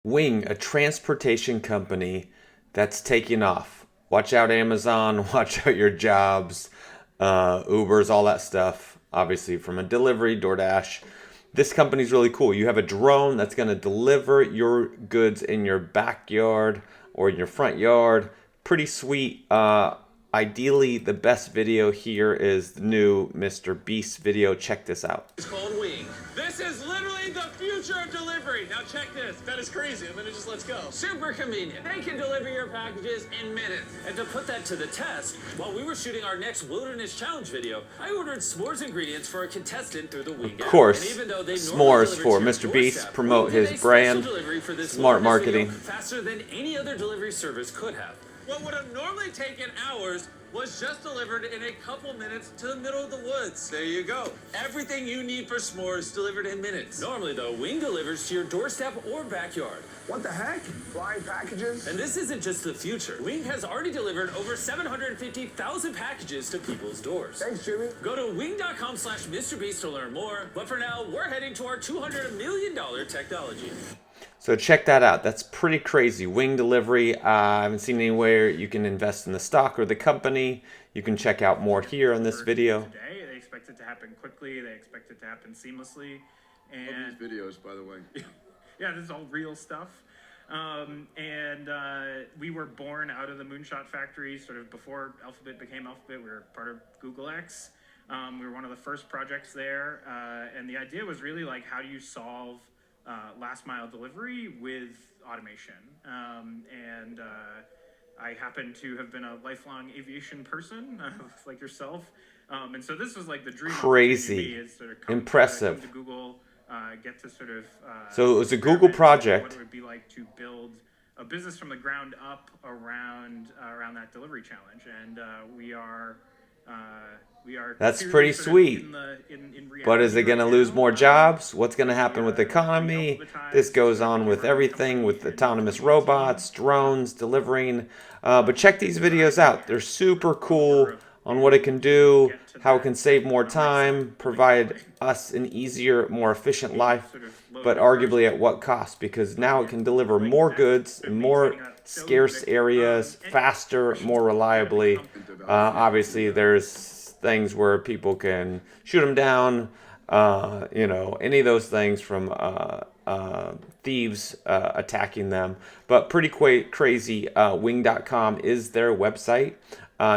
Wing, a transportation company that's taking off. Watch out, Amazon. Watch out your jobs, Ubers, all that stuff. Obviously, from a delivery, DoorDash. This company's really cool. You have a drone that's going to deliver your goods in your backyard or in your front yard. Pretty sweet. Ideally, the best video here is the new Mr. Beast video. Check this out. It's called Wing. This is literally the future of delivery. Now check this. That is crazy. I mean, it just let's go. Super convenient. They can deliver your packages in minutes. And to put that to the test, while we were shooting our next Wilderness Challenge video, I ordered s'mores ingredients for a contestant through the Wing app. Of course, and even though they s'mores for deliver to Mr. your Beast, doorstep, promote we did his a brand. special delivery for this Smart Wilderness video marketing. faster than any other delivery service could have. What would have normally taken hours was just delivered in a couple minutes to the middle of the woods. There you go. Everything you need for s'mores delivered in minutes. Normally, though, Wing delivers to your doorstep or backyard. What the heck? Flying packages? And this isn't just the future. Wing has already delivered over 750,000 packages to people's doors. Thanks, Jimmy. Go to wing.com/MrBeast to learn more. But for now, we're heading to our $200 million technology. So check that out. That's pretty crazy. Wing delivery. I haven't seen anywhere you can invest in the stock or the company. You can check out more here on this video. Today, they expect it to happen quickly. They expect it to happen seamlessly. And love these videos, by the way. yeah, this is all real stuff. We were born out of the Moonshot Factory, sort of before Alphabet became Alphabet. We were part of Google X. We were one of the first projects there. And the idea was really like, how do you solve last mile delivery with automation? I happen to have been a lifelong aviation person, like yourself. And so this was like the dream. Crazy. Is sort of Impressive. Come to Google, get to sort of. So it was a Google project. What it would be like to build a business from the ground up around that delivery challenge, and we are. That's pretty sweet. But is it going to lose more jobs? What's going to happen with the economy? This goes on with everything, with autonomous robots, drones, delivering. But check these videos out. They're super cool on what it can do, how it can save more time, provide us an easier, more efficient life, but arguably at what cost? Because now it can deliver more goods in more scarce areas, faster, more reliably. Obviously, there's things where people can shoot them down, any of those things from thieves attacking them. But pretty crazy. Wing.com is their website.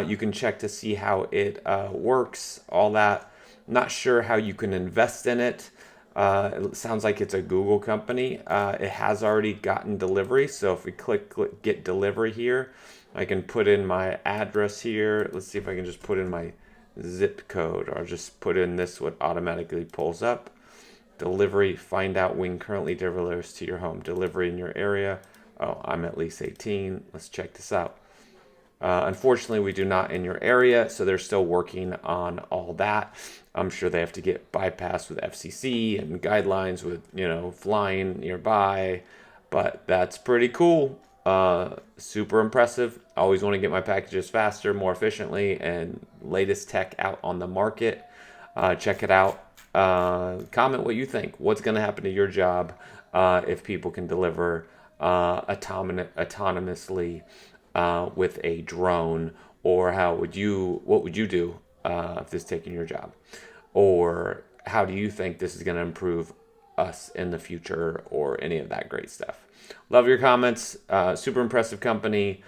You can check to see how it works, all that. Not sure how you can invest in it. It sounds like it's a Google company. It has already gotten delivery. So if we click get delivery here, I can put in my address here. Let's see if I can just put in my zip code, or just put in this, what automatically pulls up. Delivery, find out Wing currently delivers to your home. Delivery in your area. Oh, I'm at least 18. Let's check this out. Unfortunately, we do not in your area, so they're still working on all that. I'm sure they have to get bypassed with FCC and guidelines with, flying nearby, but that's pretty cool. Super impressive. I always want to get my packages faster, more efficiently, and latest tech out on the market. Check it out. Comment what you think. What's going to happen to your job if people can deliver autonomously with a drone? Or what would you do if this is taking your job? Or how do you think this is going to improve us in the future, or any of that great stuff? Love your comments. Super impressive company.